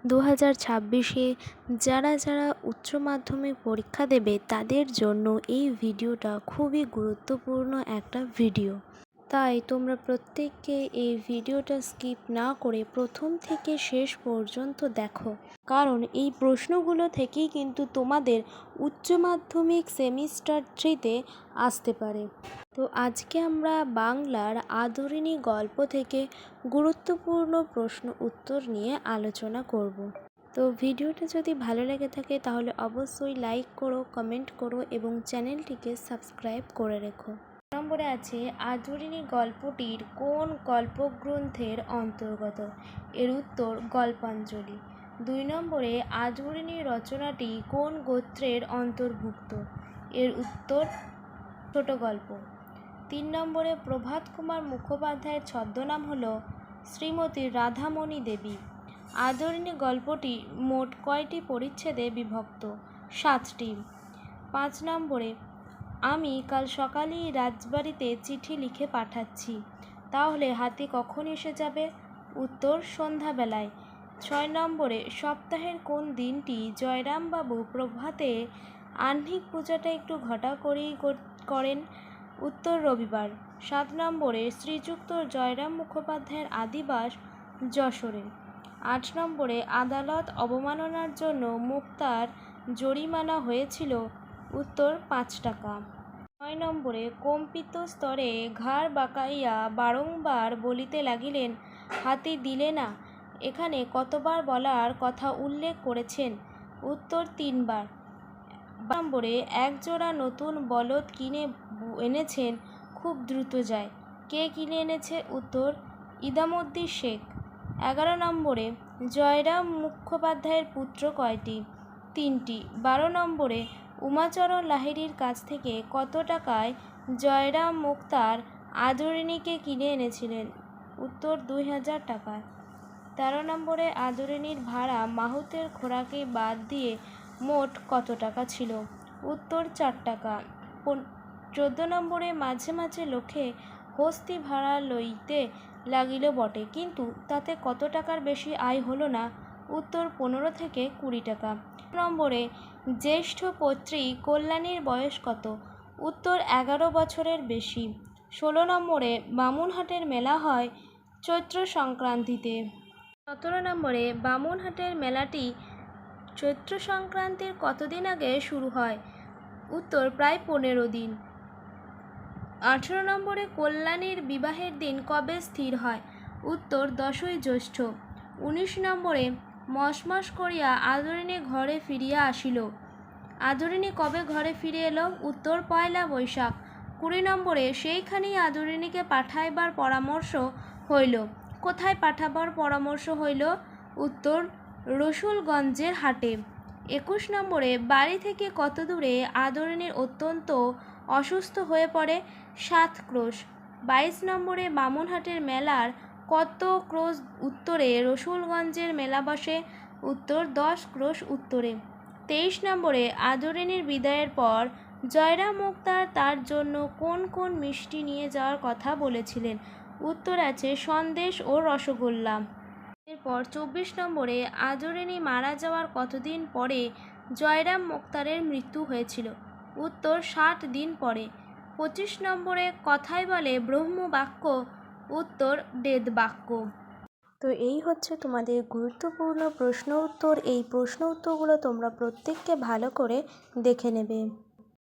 2026-এ যারা উচ্চ মাধ্যমিক পরীক্ষা দেবে তাদের জন্য এই ভিডিওটা খুবই গুরুত্বপূর্ণ একটা ভিডিও। তাই তোমরা প্রত্যেককে এই ভিডিওটা স্কিপ না করে প্রথম থেকে শেষ পর্যন্ত দেখো, কারণ এই প্রশ্নগুলো থেকেই কিন্তু তোমাদের উচ্চ মাধ্যমিক সেমিস্টার 3-তে আসতে পারে। তো আজকে আমরা বাংলার আদরিণী গল্প থেকে গুরুত্বপূর্ণ প্রশ্ন উত্তর নিয়ে আলোচনা করব। তো ভিডিওটা যদি ভালো লেগে থাকে তাহলে অবশ্যই লাইক করো, কমেন্ট করো এবং চ্যানেলটিকে সাবস্ক্রাইব করে রেখো। নম্বরে আছে, আদরিণী গল্পটির কোন গল্পগ্রন্থের অন্তর্গত? এর উত্তর গল্পাঞ্জলি। 2 নম্বরে, আদরিণী রচনাটি কোন গোত্রের অন্তর্ভুক্ত? এর উত্তর ছোট গল্প। 3 নম্বরে, প্রভাত কুমার মুখোপাধ্যায়ের ছদ্মনাম হল শ্রীমতী রাধামণি দেবী। আদরিণী গল্পটি মোট কয়টি পরিচ্ছেদে বিভক্ত? 7টি। 5 নম্বরে, আমি কাল সকালেই রাজবাড়িতে চিঠি লিখে পাঠাচ্ছি, তাহলে হাতি কখন এসে যাবে? উত্তর সন্ধ্যাবেলায়। 6 নম্বরে, সপ্তাহের কোন দিনটি জয়রামবাবু প্রভাতে আহ্নিক পূজাটা একটু ঘটা করেই করেন? উত্তর রবিবার। 7 নম্বরে, শ্রীযুক্ত জয়রাম মুখোপাধ্যায়ের আদিবাস যশোরে। 8 নম্বরে, আদালত অবমাননার জন্য মুক্তার জরিমানা হয়েছিল? উত্তর 5 টাকা। 9 নম্বরে, কম্পিত স্তরে ঘাড় বাঁকাইয়া বারংবার বলিতে লাগিলেন, হাতি দিলে না। এখানে কতবার বলার কথা উল্লেখ করেছেন? উত্তর 3 বার। 12 নম্বরে, একজোড়া নতুন বলদ কিনে এনেছেন, খুব দ্রুত যায়। কে কিনে এনেছে? উত্তর ইদামুদ্দিন শেখ। 11 নম্বরে, জয়রাম মুখোপাধ্যায়ের পুত্র কয়টি? 3টি। 12 নম্বরে, উমাচরণ লাহিড়ীর কাছ থেকে কত টাকায় জয়রাম মুক্তার আদরিণীকে কিনে এনেছিলেন? উত্তর 2000 টাকায়। 13 নম্বরে, আদরিণীর ভাড়া মাহুতের খোরাকি বাদ দিয়ে মোট কত টাকা ছিল? উত্তর 4 টাকা। 14 নম্বরে, মাঝে মাঝে লোকে হস্তি ভাড়া লইতে লাগিল বটে, কিন্তু তাতে কত টাকার বেশি আয় হলো না? উত্তর 15 থেকে 20 টাকা। নম্বরে, জ্যেষ্ঠ পৌত্রী কল্যাণীর বয়স কত? উত্তর 11 বছরের বেশি। 16 নম্বরে, বামুনহাটের মেলা হয় চৈত্র সংক্রান্তিতে। 17 নম্বরে, বামুনহাটের মেলাটি চৈত্র সংক্রান্তির কতদিন আগে শুরু হয়? উত্তর প্রায় 15 দিন। 18 নম্বরে, কল্যাণীর বিবাহের দিন কবে স্থির হয়? উত্তর 10ই জ্যৈষ্ঠ। 19 নম্বরে, মস করিয়া আদরিণী ঘরে ফিরিয়া আসিল। আদরিণী কবে ঘরে ফিরে এলো? উত্তর 1 বৈশাখ। 20 নম্বরে, সেইখানেই আদরিণীকে পাঠাইবার পরামর্শ হইল। কোথায় পাঠাবার পরামর্শ হইল? উত্তর রসুলগঞ্জের হাটে। 21 নম্বরে, বাড়ি থেকে কত দূরে আদরিণীর অত্যন্ত অসুস্থ হয়ে পড়ে? 7 ক্রোশ। 22 নম্বরে, বামুনহাটের মেলার কত ক্রোশ উত্তরে রসুলগঞ্জের মেলা বসে? উত্তর 10 ক্রোশ উত্তরে। 23 নম্বরে, আদরিণীর বিদায়ের পর জয়রাম মুক্তার তার জন্য কোন কোন মিষ্টি নিয়ে যাওয়ার কথা বলেছিলেন? উত্তর আছে সন্দেশ ও রসগোল্লা। এরপর 24 নম্বরে, আদরিণী মারা যাওয়ার কতদিন পরে জয়রাম মুক্তারের মৃত্যু হয়েছিল? উত্তর 60 দিন পরে। 25 নম্বরে, কথায় বলে ব্রহ্মবাক্য? উত্তর বেদবাক্য। তো এই হচ্ছে তোমাদের গুরুত্বপূর্ণ প্রশ্ন উত্তর। এই প্রশ্ন উত্তরগুলো তোমরা প্রত্যেককে ভালো করে দেখে নেবে।